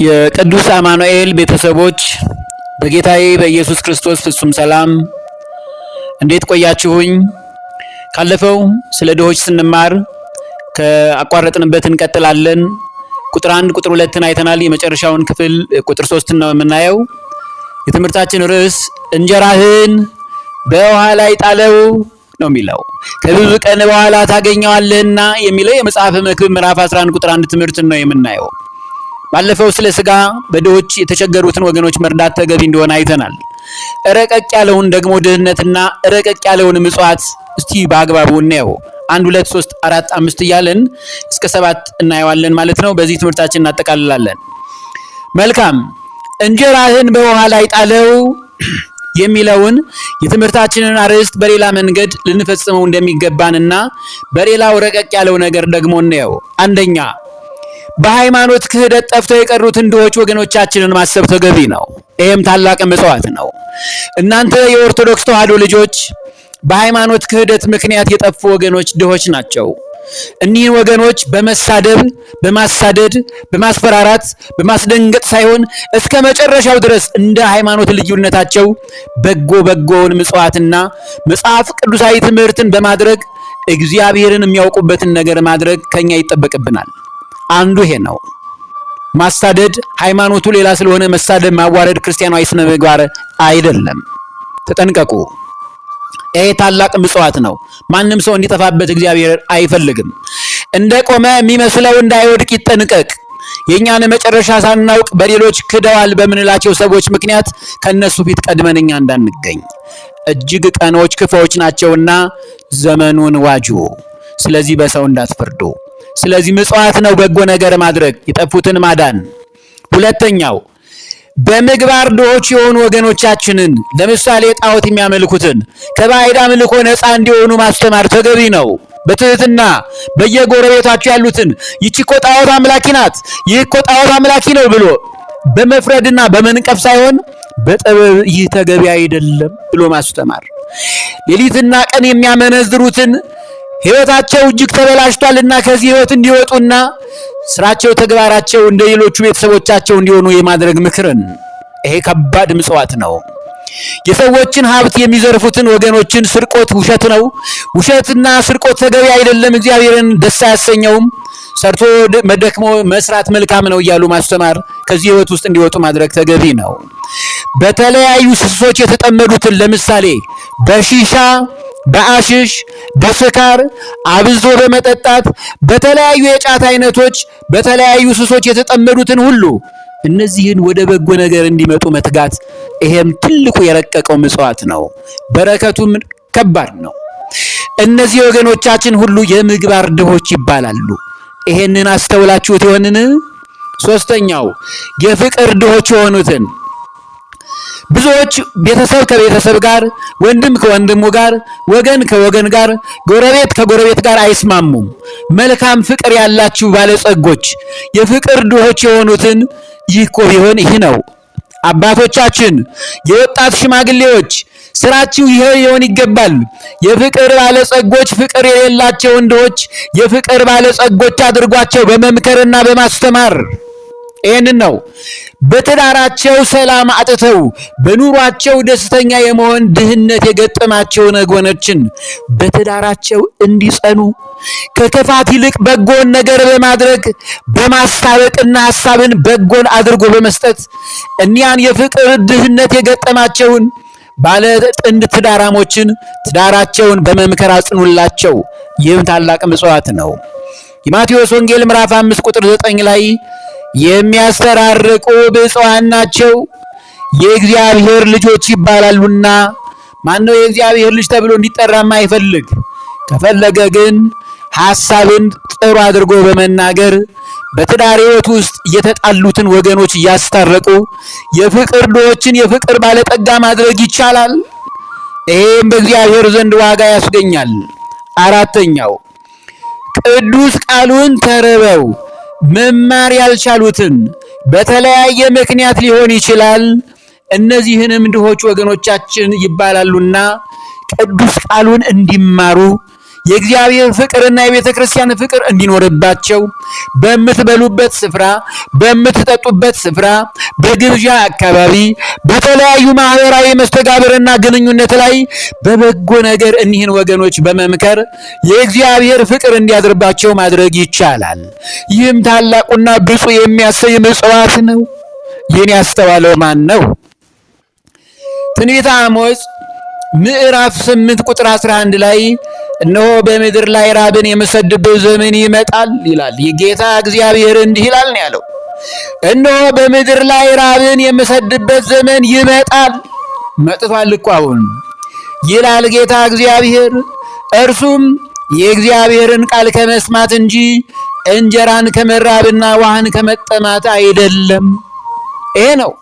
የቅዱስ አማኑኤል ቤተሰቦች በጌታዬ በኢየሱስ ክርስቶስ ፍጹም ሰላም እንዴት ቆያችሁኝ? ካለፈው ስለ ድሆች ስንማር ከአቋረጥንበት እንቀጥላለን። ቁጥር 1 ቁጥር 2 አይተናል። የመጨረሻውን ክፍል ቁጥር 3 ነው የምናየው። የትምህርታችን ርዕስ እንጀራህን በውሃ ላይ ጣለው ነው የሚለው። ከብዙ ቀን በኋላ ታገኘዋለህና የሚለው የመጽሐፈ መክብብ ምዕራፍ 11 ቁጥር 1 ትምህርትን ነው የምናየው። ባለፈው ስለ ስጋ በድሆች የተቸገሩትን ወገኖች መርዳት ተገቢ እንደሆነ አይተናል። ረቀቅ ያለውን ደግሞ ድህነትና ረቀቅ ያለውን ምጽዋት እስቲ በአግባቡ እናየው። 1 2 3 4 5 እያለን እስከ 7 እናየዋለን ማለት ነው። በዚህ ትምህርታችን እናጠቃልላለን። መልካም እንጀራህን በውሃ ላይ ጣለው የሚለውን የትምህርታችንን አርዕስት በሌላ መንገድ ልንፈጽመው እንደሚገባንና በሌላው ረቀቅ ያለው ነገር ደግሞ እናየው። አንደኛ በሃይማኖት ክህደት ጠፍተው የቀሩትን ድሆች ወገኖቻችንን ማሰብ ተገቢ ነው። ይህም ታላቅ ምጽዋት ነው። እናንተ የኦርቶዶክስ ተዋሕዶ ልጆች በሃይማኖት ክህደት ምክንያት የጠፉ ወገኖች ድሆች ናቸው። እኒህን ወገኖች በመሳደብ፣ በማሳደድ፣ በማስፈራራት፣ በማስደንገጥ ሳይሆን እስከ መጨረሻው ድረስ እንደ ሃይማኖት ልዩነታቸው በጎውን ምጽዋትና መጽሐፍ ቅዱሳዊ ትምህርትን በማድረግ እግዚአብሔርን የሚያውቁበትን ነገር ማድረግ ከኛ ይጠበቅብናል። አንዱ ይሄ ነው። ማሳደድ ሃይማኖቱ ሌላ ስለሆነ መሳደብ፣ ማዋረድ ክርስቲያናዊ ስነ ምግባር አይደለም። ተጠንቀቁ። ይሄ ታላቅ ምጽዋት ነው። ማንም ሰው እንዲጠፋበት እግዚአብሔር አይፈልግም። እንደቆመ የሚመስለው እንዳይወድቅ ይጠንቀቅ። የእኛን መጨረሻ ሳናውቅ በሌሎች ክደዋል በምንላቸው ሰዎች ምክንያት ከነሱ ፊት ቀድመን እኛ እንዳንገኝ። እጅግ ቀኖች ክፉዎች ናቸውና ዘመኑን ዋጁ። ስለዚህ በሰው እንዳትፈርዱ። ስለዚህ ምጽዋት ነው በጎ ነገር ማድረግ፣ የጠፉትን ማዳን። ሁለተኛው በምግባር ድሆች የሆኑ ወገኖቻችንን ለምሳሌ ጣዖት የሚያመልኩትን ከባዕድ አምልኮ ነፃ እንዲሆኑ ማስተማር ተገቢ ነው። በትህትና በየጎረቤታቸው ያሉትን ይቺ እኮ ጣዖት አምላኪ ናት፣ ይህ እኮ ጣዖት አምላኪ ነው ብሎ በመፍረድና በመንቀፍ ሳይሆን በጥበብ ይህ ተገቢ አይደለም ብሎ ማስተማር። ሌሊትና ቀን የሚያመነዝሩትን ሕይወታቸው እጅግ ተበላሽቷልና ከዚህ ሕይወት እንዲወጡና ስራቸው ተግባራቸው እንደ ሌሎቹ ቤተሰቦቻቸው እንዲሆኑ የማድረግ ምክርን። ይሄ ከባድ ምጽዋት ነው። የሰዎችን ሀብት የሚዘርፉትን ወገኖችን ስርቆት ውሸት ነው። ውሸትና ስርቆት ተገቢ አይደለም፣ እግዚአብሔርን ደስ አያሰኘውም። ሰርቶ መደክሞ መስራት መልካም ነው እያሉ ማስተማር፣ ከዚህ ሕይወት ውስጥ እንዲወጡ ማድረግ ተገቢ ነው። በተለያዩ ሱሶች የተጠመዱትን ለምሳሌ በሺሻ፣ በአሽሽ፣ በስካር አብዝቶ በመጠጣት በተለያዩ የጫት አይነቶች በተለያዩ ሱሶች የተጠመዱትን ሁሉ እነዚህን ወደ በጎ ነገር እንዲመጡ መትጋት፣ ይሄም ትልቁ የረቀቀው ምጽዋት ነው። በረከቱም ከባድ ነው። እነዚህ ወገኖቻችን ሁሉ የምግባር ድሆች ይባላሉ። ይሄንን አስተውላችሁት ይሆንን? ሶስተኛው የፍቅር ድሆች የሆኑትን ብዙዎች ቤተሰብ ከቤተሰብ ጋር፣ ወንድም ከወንድሙ ጋር፣ ወገን ከወገን ጋር፣ ጎረቤት ከጎረቤት ጋር አይስማሙም። መልካም ፍቅር ያላችሁ ባለጸጎች የፍቅር ድሆች የሆኑትን ይህ እኮ ቢሆን ይህ ነው። አባቶቻችን፣ የወጣት ሽማግሌዎች ስራችሁ ይሄ ሊሆን ይገባል። የፍቅር ባለጸጎች ፍቅር የሌላቸውን ድሆች የፍቅር ባለጸጎች አድርጓቸው በመምከርና በማስተማር። ይህንን ነው በትዳራቸው ሰላም አጥተው በኑሯቸው ደስተኛ የመሆን ድህነት የገጠማቸውን ወገኖችን በትዳራቸው እንዲጸኑ ከክፋት ይልቅ በጎን ነገር በማድረግ በማስታረቅና ሐሳብን በጎን አድርጎ በመስጠት እኒያን የፍቅር ድህነት የገጠማቸውን ባለ ጥንድ ትዳራሞችን ትዳራቸውን በመምከር አጽኑላቸው። ይህም ታላቅ ምጽዋት ነው። የማቴዎስ ወንጌል ምዕራፍ 5 ቁጥር 9 ላይ የሚያስተራርቁ ብፁዓን ናቸው የእግዚአብሔር ልጆች ይባላሉና። ማነው የእግዚአብሔር ልጅ ተብሎ እንዲጠራ የማይፈልግ? ከፈለገ ግን ሐሳብን ጥሩ አድርጎ በመናገር በትዳር ሕይወት ውስጥ የተጣሉትን ወገኖች እያስታረቁ የፍቅር ድሆችን የፍቅር ባለጠጋ ማድረግ ይቻላል። ይሄም በእግዚአብሔር ዘንድ ዋጋ ያስገኛል። አራተኛው ቅዱስ ቃሉን ተርበው መማር ያልቻሉትን በተለያየ ምክንያት ሊሆን ይችላል። እነዚህንም ድሆች ወገኖቻችን ይባላሉና ቅዱስ ቃሉን እንዲማሩ የእግዚአብሔር ፍቅርና የቤተ ክርስቲያን ፍቅር እንዲኖርባቸው በምትበሉበት ስፍራ፣ በምትጠጡበት ስፍራ፣ በግብዣ አካባቢ፣ በተለያዩ ማህበራዊ መስተጋብርና ግንኙነት ላይ በበጎ ነገር እኒህን ወገኖች በመምከር የእግዚአብሔር ፍቅር እንዲያድርባቸው ማድረግ ይቻላል። ይህም ታላቁና ብፁዕ የሚያሰኝ ምጽዋት ነው። ይህን ያስተዋለው ማን ነው? ትንቢተ አሞጽ ምዕራፍ 8 ቁጥር 11 ላይ እነሆ በምድር ላይ ራብን የምሰድበት ዘመን ይመጣል ይላል። የጌታ እግዚአብሔር እንዲህ ይላል ነው ያለው። እነሆ በምድር ላይ ራብን የምሰድበት ዘመን ይመጣል። መጥቷል እኮ አሁን ይላል ጌታ እግዚአብሔር። እርሱም የእግዚአብሔርን ቃል ከመስማት እንጂ እንጀራን ከመራብና ውሃን ከመጠማት አይደለም። ይሄ ነው።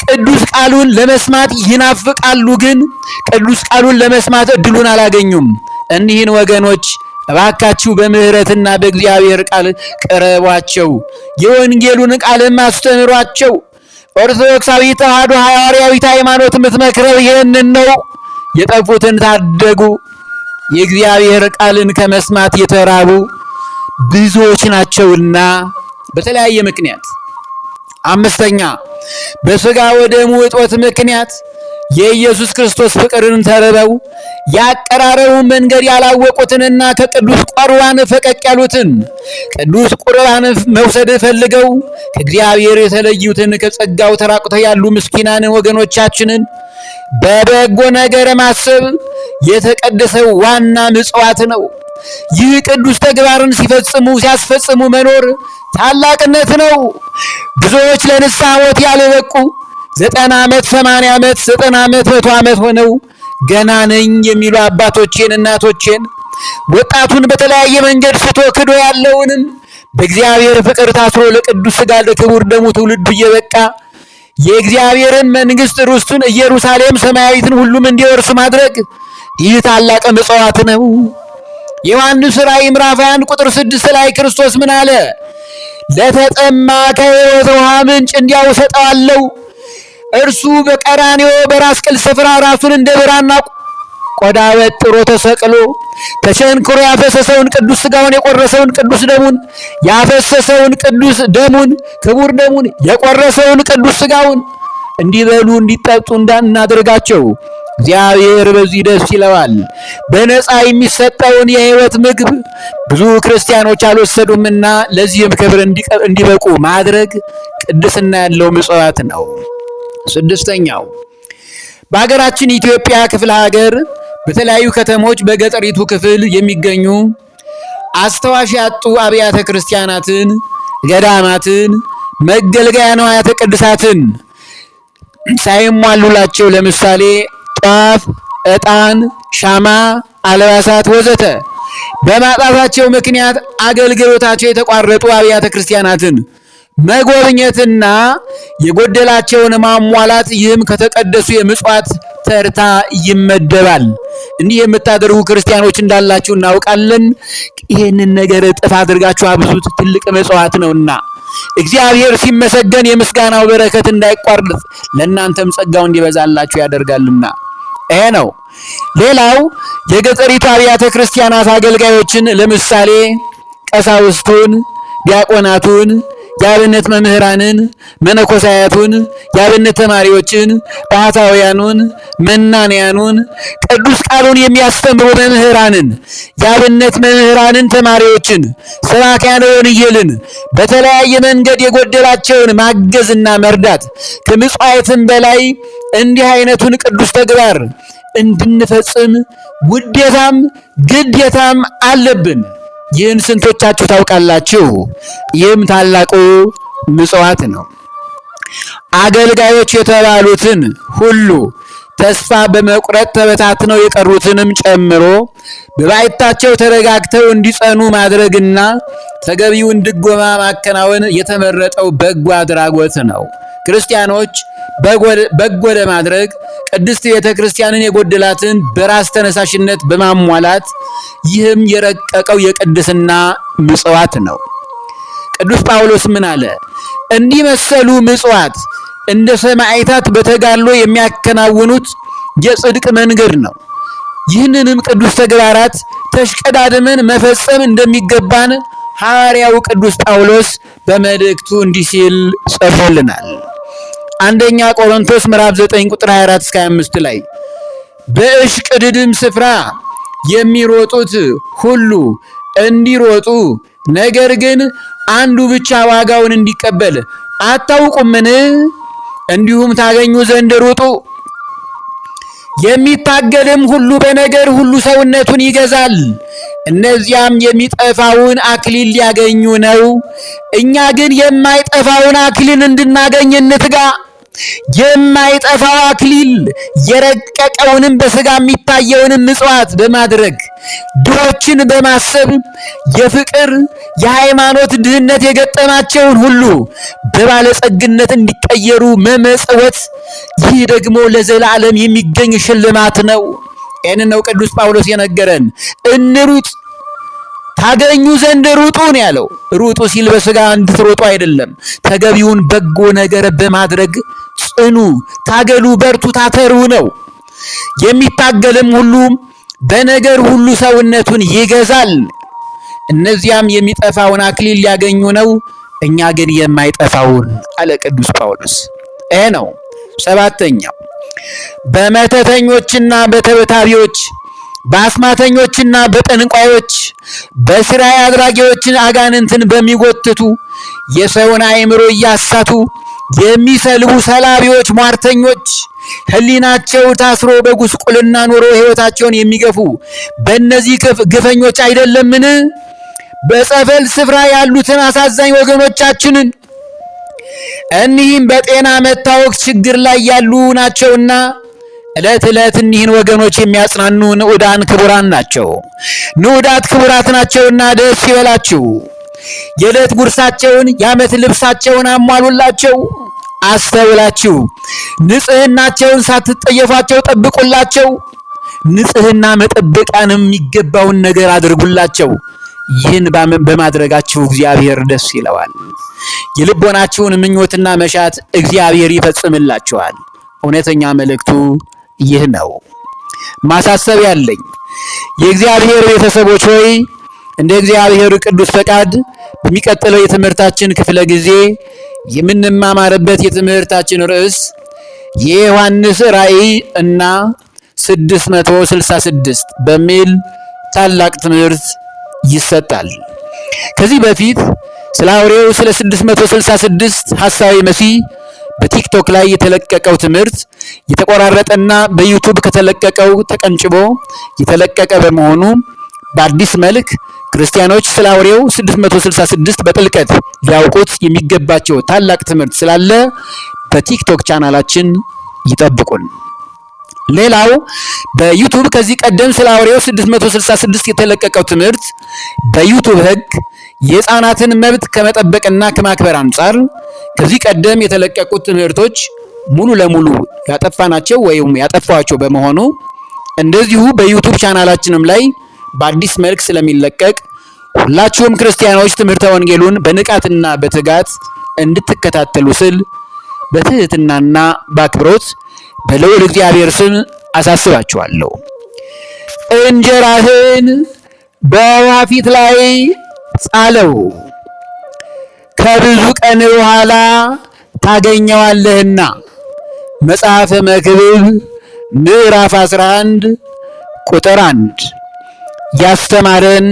ቅዱስ ቃሉን ለመስማት ይናፍቃሉ፣ ግን ቅዱስ ቃሉን ለመስማት እድሉን አላገኙም። እኒህን ወገኖች እባካችሁ በምህረትና በእግዚአብሔር ቃል ቅረቧቸው፣ የወንጌሉን ቃልም አስተምሯቸው። ኦርቶዶክሳዊ ተዋሕዶ ሐዋርያዊት ሃይማኖት የምትመክረው ይህንን ነው። የጠፉትን ታደጉ። የእግዚአብሔር ቃልን ከመስማት የተራቡ ብዙዎች ናቸውና በተለያየ ምክንያት። አምስተኛ በሥጋ ወደሙ እጦት ምክንያት የኢየሱስ ክርስቶስ ፍቅርን ተርበው ያቀራረቡን መንገድ ያላወቁትንና ከቅዱስ ቁርባን ፈቀቅ ያሉትን ቅዱስ ቁርባን መውሰድ ፈልገው ከእግዚአብሔር የተለዩትን ከጸጋው ተራቁተው ያሉ ምስኪናን ወገኖቻችንን በበጎ ነገር ማሰብ የተቀደሰው ዋና ምጽዋት ነው። ይህ ቅዱስ ተግባርን ሲያስፈጽሙ መኖር ታላቅነት ነው። ብዙዎች ለንስሐ ሞት ያልበቁ 90 ዓመት 80 ዓመት 90 ዓመት 100 ዓመት ሆነው ገና ነኝ የሚሉ አባቶቼን እናቶቼን ወጣቱን በተለያየ መንገድ ስቶ ክዶ ያለውንም በእግዚአብሔር ፍቅር ታስሮ ለቅዱስ ሥጋ ለክቡር ደሙ ትውልዱ እየበቃ የእግዚአብሔርን መንግሥት ርስቱን ኢየሩሳሌም ሰማያዊትን ሁሉም እንዲወርሱ ማድረግ ይህ ታላቅ ምጽዋት ነው። ዮሐንስ ራእይ ምዕራፍ 1 ቁጥር 6 ላይ ክርስቶስ ምን አለ? ለተጠማ ከሕይወት ውሃ ምንጭ እንዲያው እሰጠዋለሁ። እርሱ በቀራንዮ በራስ ቅል ስፍራ ራሱን እንደ ብራና ቆዳ ወጥሮ ተሰቅሎ ተቸንክሮ ያፈሰሰውን ቅዱስ ሥጋውን የቆረሰውን ቅዱስ ደሙን ያፈሰሰውን ቅዱስ ደሙን ክቡር ደሙን የቆረሰውን ቅዱስ ሥጋውን እንዲበሉ እንዲጠጡ እንዳናደርጋቸው እግዚአብሔር በዚህ ደስ ይለዋል። በነፃ የሚሰጠውን የሕይወት ምግብ ብዙ ክርስቲያኖች አልወሰዱምና ለዚህም ክብር እንዲበቁ ማድረግ ቅድስና ያለው ምጽዋት ነው። ስድስተኛው በሀገራችን ኢትዮጵያ ክፍለ ሀገር በተለያዩ ከተሞች በገጠሪቱ ክፍል የሚገኙ አስተዋሽ ያጡ አብያተ ክርስቲያናትን፣ ገዳማትን፣ መገልገያ ንዋያተ ቅድሳትን ሳይሟሉላቸው ለምሳሌ ጧፍ፣ ዕጣን፣ ሻማ፣ አልባሳት ወዘተ በማጣታቸው ምክንያት አገልግሎታቸው የተቋረጡ አብያተ ክርስቲያናትን መጎብኘትና የጎደላቸውን ማሟላት፣ ይህም ከተቀደሱ የምጽዋት ተርታ ይመደባል። እንዲህ የምታደርጉ ክርስቲያኖች እንዳላችሁ እናውቃለን። ይህንን ነገር እጥፍ አድርጋችሁ አብዙት፣ ትልቅ ምጽዋት ነውና እግዚአብሔር ሲመሰገን የምስጋናው በረከት እንዳይቋረጥ ለእናንተም ጸጋው እንዲበዛላችሁ ያደርጋልና ይሄ ነው። ሌላው የገጠሪቱ አብያተ ክርስቲያናት አገልጋዮችን ለምሳሌ ቀሳውስቱን፣ ዲያቆናቱን፣ የአብነት መምህራንን፣ መነኮሳያቱን፣ የአብነት ተማሪዎችን፣ ባህታውያኑን፣ መናንያኑን፣ ቅዱስ ቃሉን የሚያስተምሩ መምህራንን፣ የአብነት መምህራንን፣ ተማሪዎችን፣ ሰባክያነ ወንጌልን በተለያየ መንገድ የጎደላቸውን ማገዝና መርዳት ከምጽዋዕትም በላይ እንዲህ አይነቱን ቅዱስ ተግባር እንድንፈጽም ውዴታም ግዴታም አለብን። ይህን ስንቶቻችሁ ታውቃላችሁ? ይህም ታላቁ ምጽዋት ነው። አገልጋዮች የተባሉትን ሁሉ ተስፋ በመቁረጥ ተበታትነው የቀሩትንም ጨምሮ በባይታቸው ተረጋግተው እንዲጸኑ ማድረግና ተገቢውን ድጎማ ማከናወን የተመረጠው በጎ አድራጎት ነው። ክርስቲያኖች በጎ ለማድረግ ቅድስት ቤተ ክርስቲያንን የጎደላትን በራስ ተነሳሽነት በማሟላት ይህም የረቀቀው የቅድስና ምጽዋት ነው። ቅዱስ ጳውሎስ ምን አለ? እንዲህ መሰሉ ምጽዋት እንደ ሰማዕታት በተጋድሎ የሚያከናውኑት የጽድቅ መንገድ ነው። ይህንንም ቅዱስ ተግባራት ተሽቀዳድመን መፈጸም እንደሚገባን ሐዋርያው ቅዱስ ጳውሎስ በመልእክቱ እንዲህ ሲል ጽፎልናል። አንደኛ ቆሮንቶስ ምዕራፍ 9 ቁጥር 24 እስከ 25 ላይ በእሽቅድድም ስፍራ የሚሮጡት ሁሉ እንዲሮጡ፣ ነገር ግን አንዱ ብቻ ዋጋውን እንዲቀበል አታውቁምን? እንዲሁም ታገኙ ዘንድ ሩጡ። የሚታገልም ሁሉ በነገር ሁሉ ሰውነቱን ይገዛል፣ እነዚያም የሚጠፋውን አክሊል ሊያገኙ ነው። እኛ ግን የማይጠፋውን አክሊል እንድናገኝ እንትጋ። የማይጠፋው አክሊል የረቀቀውንም በሥጋ የሚታየውንም ምጽዋት በማድረግ ድሆችን በማሰብ የፍቅር የሃይማኖት ድህነት የገጠማቸውን ሁሉ በባለጸግነት እንዲቀየሩ መመጽወት፣ ይህ ደግሞ ለዘላለም የሚገኝ ሽልማት ነው። ይህንን ነው ቅዱስ ጳውሎስ የነገረን። እንሩጥ፣ ታገኙ ዘንድ ሩጡ ነው ያለው። ሩጡ ሲል በሥጋ እንድትሮጡ አይደለም፣ ተገቢውን በጎ ነገር በማድረግ ጽኑ፣ ታገሉ፣ በርቱ፣ ታተሩ ነው። የሚታገልም ሁሉ በነገር ሁሉ ሰውነቱን ይገዛል፣ እነዚያም የሚጠፋውን አክሊል ሊያገኙ ነው፣ እኛ ግን የማይጠፋውን አለ ቅዱስ ጳውሎስ። ይሄ ነው። ሰባተኛው በመተተኞችና በተበታቢዎች፣ በአስማተኞችና በጠንቋዮች፣ በስራይ አድራጊዎችን አጋንንትን በሚጎትቱ የሰውን አእምሮ እያሳቱ የሚሰልቡ ሰላቢዎች፣ ሟርተኞች፣ ሕሊናቸው ታስሮ በጉስቁልና ኑሮ ሕይወታቸውን የሚገፉ በእነዚህ ግፈኞች አይደለምን? በጸበል ስፍራ ያሉትን አሳዛኝ ወገኖቻችንን እኒህም በጤና መታወክ ችግር ላይ ያሉ ናቸውና ዕለት ዕለት እኒህን ወገኖች የሚያጽናኑ ንዑዳን ክቡራን ናቸው። ንዑዳት ክቡራት ናቸውና ደስ ይበላችሁ። የዕለት ጉርሳቸውን የዓመት ልብሳቸውን አሟሉላቸው። አስተውላችሁ ንጽህናቸውን ሳትጠየፏቸው ጠብቁላቸው። ንጽህና መጠበቂያንም የሚገባውን ነገር አድርጉላቸው። ይህን በማድረጋችሁ እግዚአብሔር ደስ ይለዋል። የልቦናችሁን ምኞትና መሻት እግዚአብሔር ይፈጽምላችኋል። እውነተኛ መልእክቱ ይህ ነው። ማሳሰቢያ አለኝ። የእግዚአብሔር ቤተሰቦች ሆይ እንደ እግዚአብሔር ቅዱስ ፈቃድ በሚቀጥለው የትምህርታችን ክፍለ ጊዜ የምንማማርበት የትምህርታችን ርዕስ የዮሐንስ ራእይ እና 666 በሚል ታላቅ ትምህርት ይሰጣል። ከዚህ በፊት ስለ አውሬው ስለ 666 ሐሳዊ መሲህ በቲክቶክ ላይ የተለቀቀው ትምህርት የተቆራረጠና በዩቱብ ከተለቀቀው ተቀንጭቦ የተለቀቀ በመሆኑ በአዲስ መልክ ክርስቲያኖች ስለ አውሬው 666 በጥልቀት ሊያውቁት የሚገባቸው ታላቅ ትምህርት ስላለ በቲክቶክ ቻናላችን ይጠብቁን። ሌላው በዩቱብ ከዚህ ቀደም ስለ አውሬው 666 የተለቀቀው ትምህርት በዩቱብ ሕግ የሕፃናትን መብት ከመጠበቅና ከማክበር አንጻር ከዚህ ቀደም የተለቀቁት ትምህርቶች ሙሉ ለሙሉ ያጠፋናቸው ወይም ያጠፋቸው በመሆኑ እንደዚሁ በዩቱብ ቻናላችንም ላይ በአዲስ መልክ ስለሚለቀቅ ሁላችሁም ክርስቲያኖች ትምህርተ ወንጌሉን በንቃትና በትጋት እንድትከታተሉ ስል በትህትናና በአክብሮት በልዑል እግዚአብሔር ስም አሳስባችኋለሁ። እንጀራህን በውሃ ፊት ላይ ጻለው፣ ከብዙ ቀን በኋላ ታገኘዋለህና። መጽሐፈ መክብብ ምዕራፍ 11 ቁጥር 1። ያስተማረን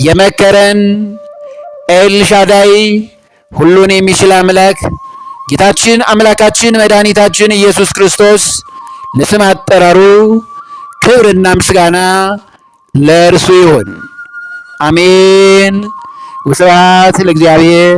የመከረን ኤልሻዳይ ሁሉን የሚችል አምላክ ጌታችን አምላካችን መድኃኒታችን ኢየሱስ ክርስቶስ ለስም አጠራሩ ክብርና ምስጋና ለእርሱ ይሁን። አሜን። ወስብሐት ለእግዚአብሔር።